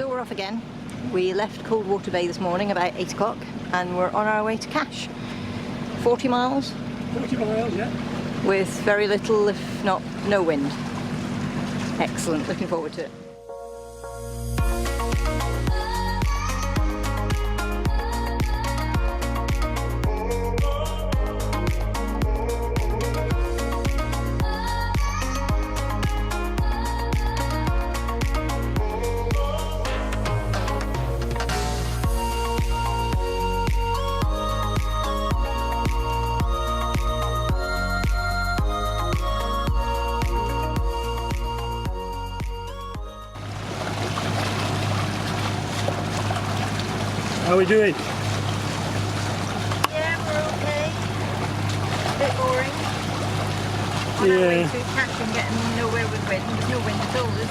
So we're off again. We left Coldwater Bay this morning about 8 o'clock and we're on our way to Cash. 40 miles? 40 miles, yeah. With very little, if not no wind. Excellent, looking forward to it. How are we doing? Yeah, we're okay. A bit boring. On our way to Cash and getting nowhere with wind. There's no wind at all, is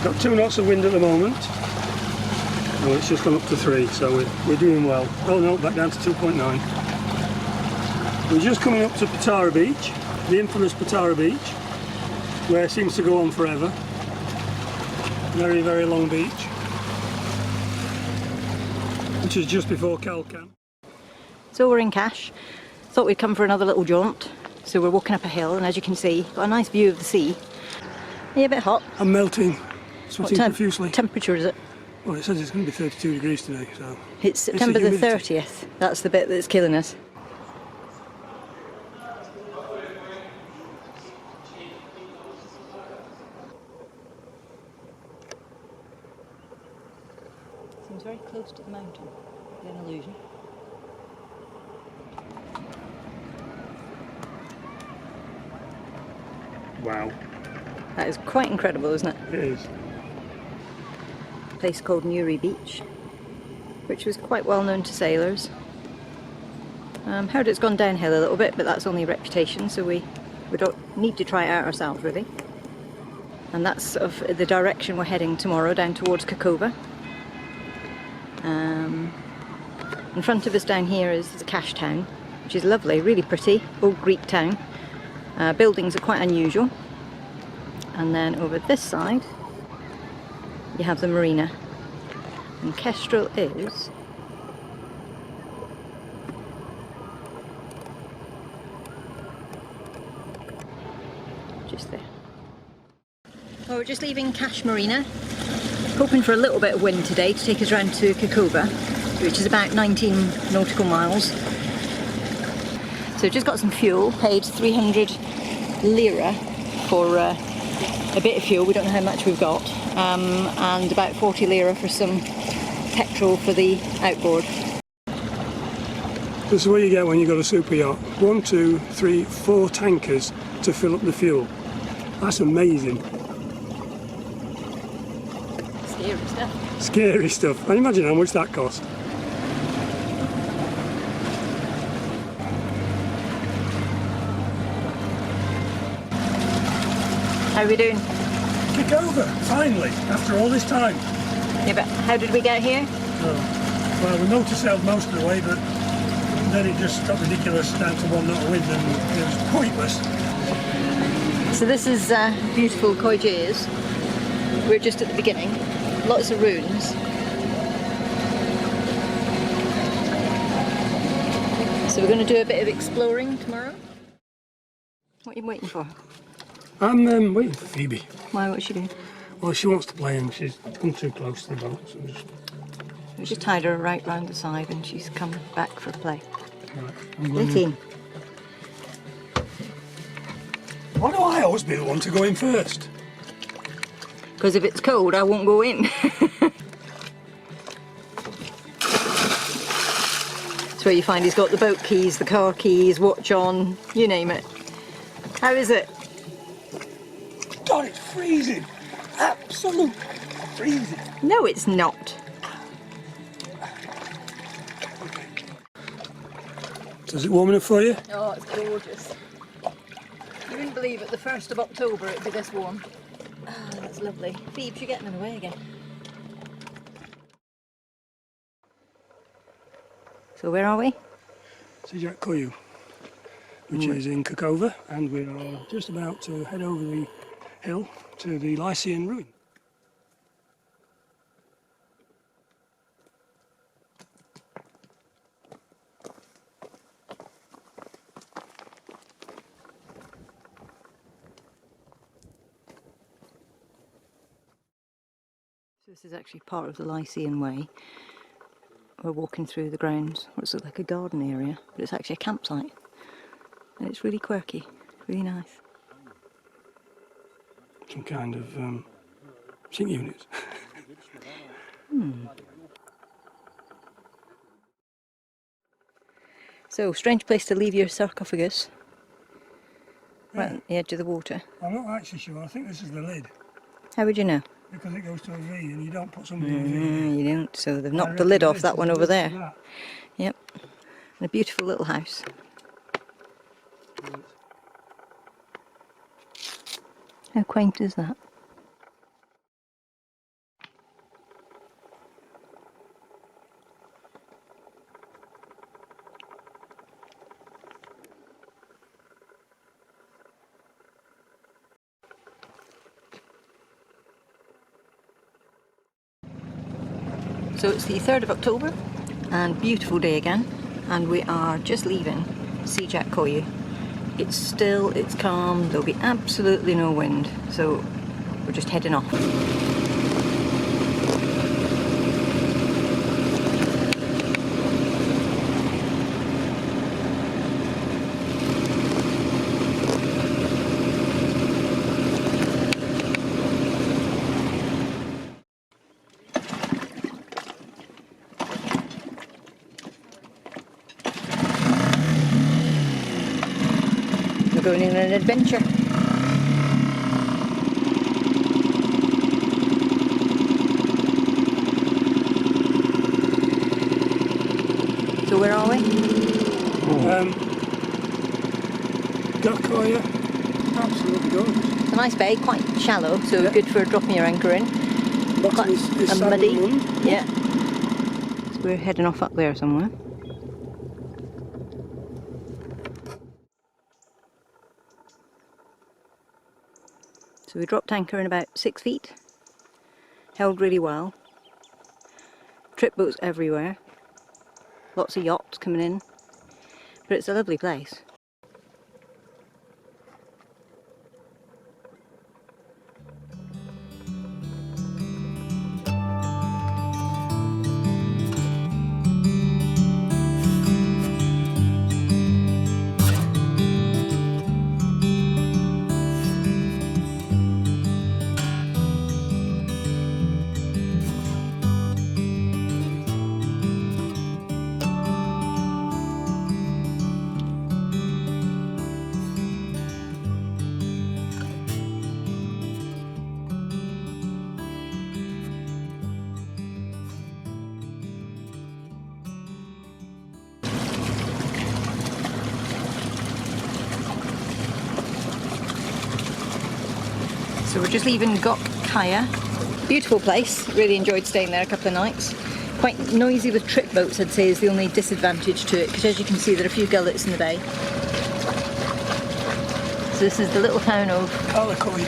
there? Got 2 knots of wind at the moment. Oh, it's just gone up to 3, so we're doing well. Oh no, back down to 2.9. We're just coming up to Patara Beach, the infamous Patara Beach, where it seems to go on forever. Very, very long beach. Which is just before Calcan. So we're in Cash. Thought we'd come for another little jaunt. So we're walking up a hill and as you can see, got a nice view of the sea. Yeah, a bit hot. I'm melting, sweating profusely. What temperature is it? Well, it says it's going to be 32 degrees today, so... It's September the 30th. That's the bit that's killing us. Seems very close to the mountain. Is that an illusion? Wow. That is quite incredible, isn't it? It is. A place called Newry Beach, which was quite well known to sailors. Heard it's gone downhill a little bit, but that's only reputation, so we don't need to try it out ourselves, really. And that's sort of the direction we're heading tomorrow, down towards Kekova. In front of us down here is Cash Town, which is lovely, really pretty, old Greek town. Buildings are quite unusual. And then over this side you have the marina. And Kejstral is just there. Well, we're just leaving Cash Marina, hoping for a little bit of wind today to take us round to Kekova, which is about 19 nautical miles. So just got some fuel, paid 300 lira for a bit of fuel, we don't know how much we've got, and about 40 lira for some petrol for the outboard. This is what you get when you've got a super yacht. 1, 2, 3, 4 tankers to fill up the fuel. That's amazing. Scary stuff. Scary stuff. Can you imagine how much that cost? How are we doing? Kekova, finally, after all this time. Yeah, but how did we get here? Oh, well, we motor-sailed most of the way, but then it just got ridiculous down to 1 knot of wind and it was pointless. So this is beautiful Kejstral. We're just at the beginning. Lots of ruins. So we're going to do a bit of exploring tomorrow. What are you waiting for? I'm waiting for Phoebe. Why, what's she doing? Well, she wants to play and she's come too close to the boat, so We just tied her right round the side and she's come back for a play. Right, Let in. Why do I always be the one to go in first? Because if it's cold, I won't go in. That's where you find he's got the boat keys, the car keys, watch on, you name it. How is it? God, it's freezing. Absolute freezing. No, it's not. Is it warm enough for you? Oh, it's gorgeous. You wouldn't believe it, the 1st of October it'd be this warm. Ah, that's lovely. Phoebe, you're getting in the way again. So where are we? This is Yacht, which is in Kekova, and we are just about to head over the hill to the Lycian Ruins. This is actually part of the Lycian Way. We're walking through the grounds. It looks like a garden area, but it's actually a campsite. And it's really quirky, really nice. Some kind of sink units. So, strange place to leave your sarcophagus. Yeah. Right at the edge of the water. I'm not actually sure. I think this is the lid. How would you know? Because it goes to a V and you don't put somebody in a V. You don't, so they've knocked the reckon lid off this that is one the over lid there. for that. Yep. And a beautiful little house. How quaint is that? So it's the 3rd of October and beautiful day again, and we are just leaving Seajack Koyu. It's still, it's calm, there'll be absolutely no wind, so we're just heading off. We're going on an adventure. So where are we? Gokkaya. Absolutely gorgeous. It's a nice bay, quite shallow, so good for dropping your anchor in. Bottom is And muddy. mud. Yeah. So we're heading off up there somewhere. So we dropped anchor in about 6 feet, held really well, trip boats everywhere, lots of yachts coming in, but it's a lovely place. So we're just leaving Gokkaya. Beautiful place, really enjoyed staying there a couple of nights. Quite noisy with trip boats, I'd say, is the only disadvantage to it, because as you can see there are a few gullets in the bay. So this is the little town of Aperlae.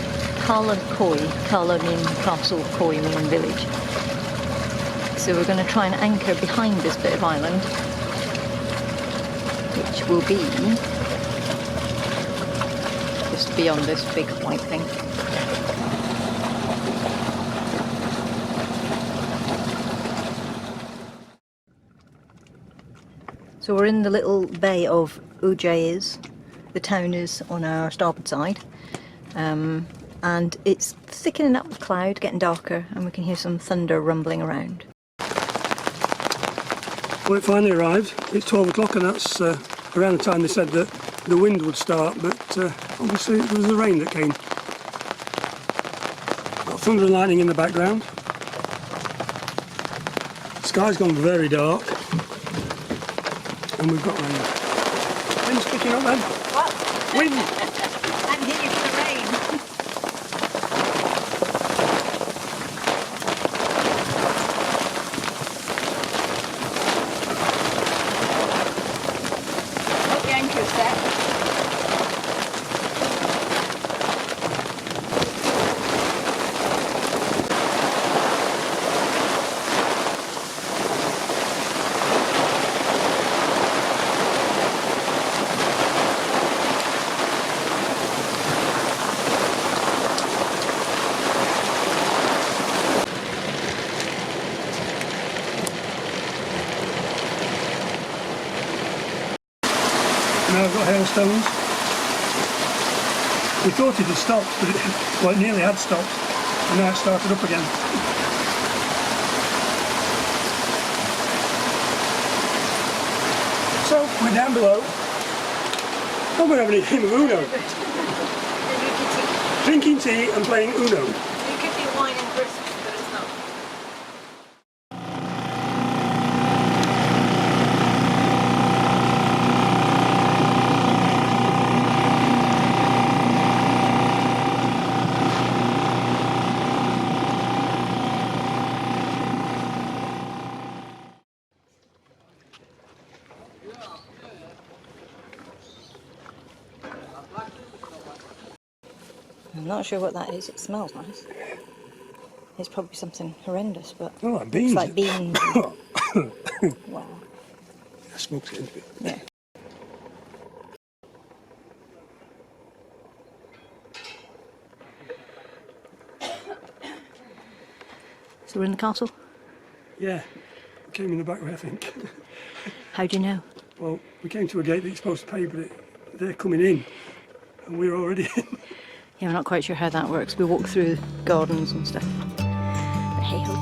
Kala means castle, Koi means village. So we're going to try and anchor behind this bit of island, which will be just beyond this big white thing. So we're in the little bay of Ujayas. The town is on our starboard side, and it's thickening up with cloud, getting darker, and we can hear some thunder rumbling around. Well, it finally arrived. It's 12 o'clock and that's around the time they said that the wind would start, but obviously it was the rain that came. Got thunder and lightning in the background. The sky's gone very dark. And we've got rain. Wind's picking up then. What? Wind! I'm here for the rain. Hope the anchor's set. got hailstones. We thought it had stopped, but it nearly had stopped, and now it started up again. So we're down below. I'm going to have a game of Uno. Drinking tea and playing Uno. You could do wine and crisps, but it's not. I'm not sure what that is. It smells nice. It's probably something horrendous, but Oh, like beans. it's like beans. Wow. I smoked it into it. Yeah. So we're in the castle? Yeah, we came in the back way, I think. How do you know? Well, we came to a gate that you're supposed to pay, but they're coming in, and we're already in. Yeah, we're not quite sure how that works. We walk through gardens and stuff. But hey ho.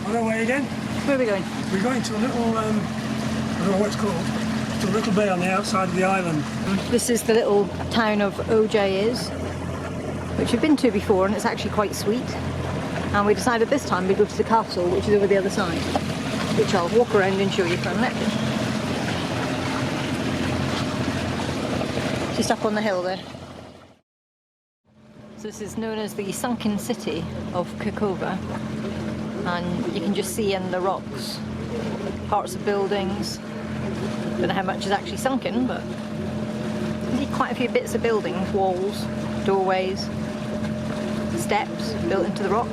On our way again. Where are we going? We're going to a little, I don't know what it's called, to a little bay on the outside of the island. This is the little town of Ojay's, which we've been to before, and it's actually quite sweet. And we decided this time we'd go to the castle, which is over the other side, which I'll walk around and show you for a minute. Just up on the hill there. So this is known as the sunken city of Kekova, and you can just see in the rocks parts of buildings. Don't know how much is actually sunken, but you see quite a few bits of buildings, walls, doorways, steps built into the rock.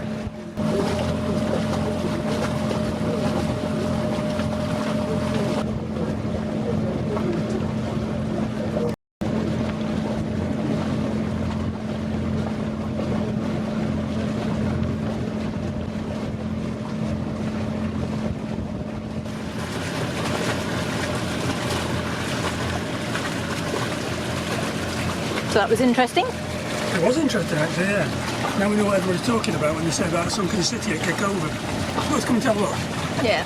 So that was interesting. It was interesting actually, yeah. Now we know what everybody's talking about when they say about a sunken city at Kekova. Let's come and have a look. Yeah.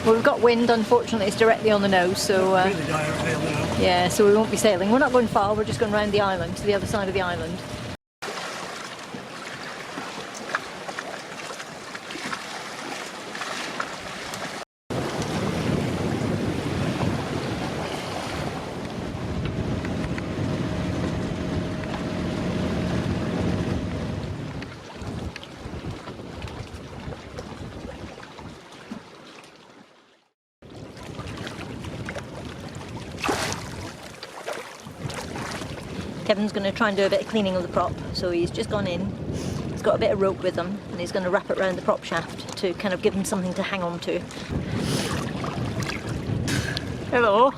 Well, we've got wind, unfortunately it's directly on the nose, so Really dire at the now. yeah, so we won't be sailing. We're not going far, we're just going round the island, to the other side of the island. Kevin's going to try and do a bit of cleaning of the prop, so he's just gone in. He's got a bit of rope with him, and he's going to wrap it around the prop shaft to kind of give him something to hang on to. Hello.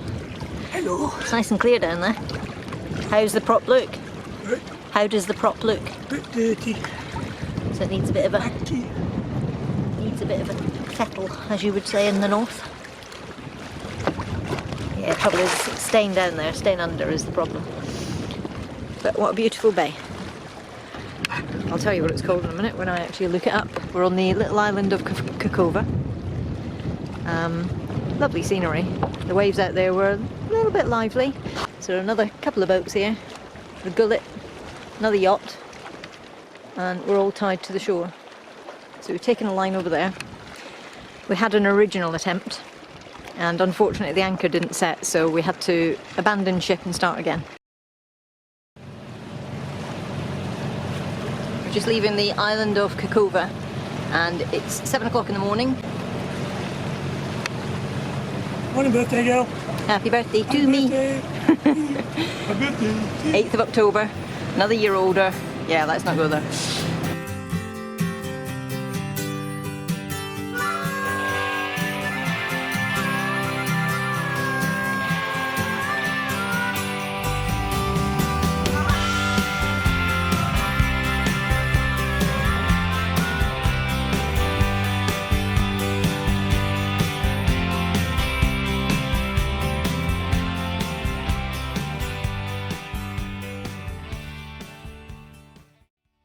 Hello. It's nice and clear down there. How's the prop look? Right. How does the prop look? Bit dirty. So it needs a bit of a fettle, as you would say in the north. Yeah, the trouble is it's staying down there, staying under is the problem. But what a beautiful bay. I'll tell you what it's called in a minute when I actually look it up. We're on the little island of Kekova. Lovely scenery. The waves out there were a little bit lively. So another couple of boats here. The gullet, another yacht, and we're all tied to the shore. So we've taken a line over there. We had an original attempt and unfortunately the anchor didn't set, so we had to abandon ship and start again. We're just leaving the island of Kekova and it's 7 o'clock in the morning. Morning, birthday girl. Happy birthday to me. Happy birthday. 8th of October, another year older. Yeah, let's not go there.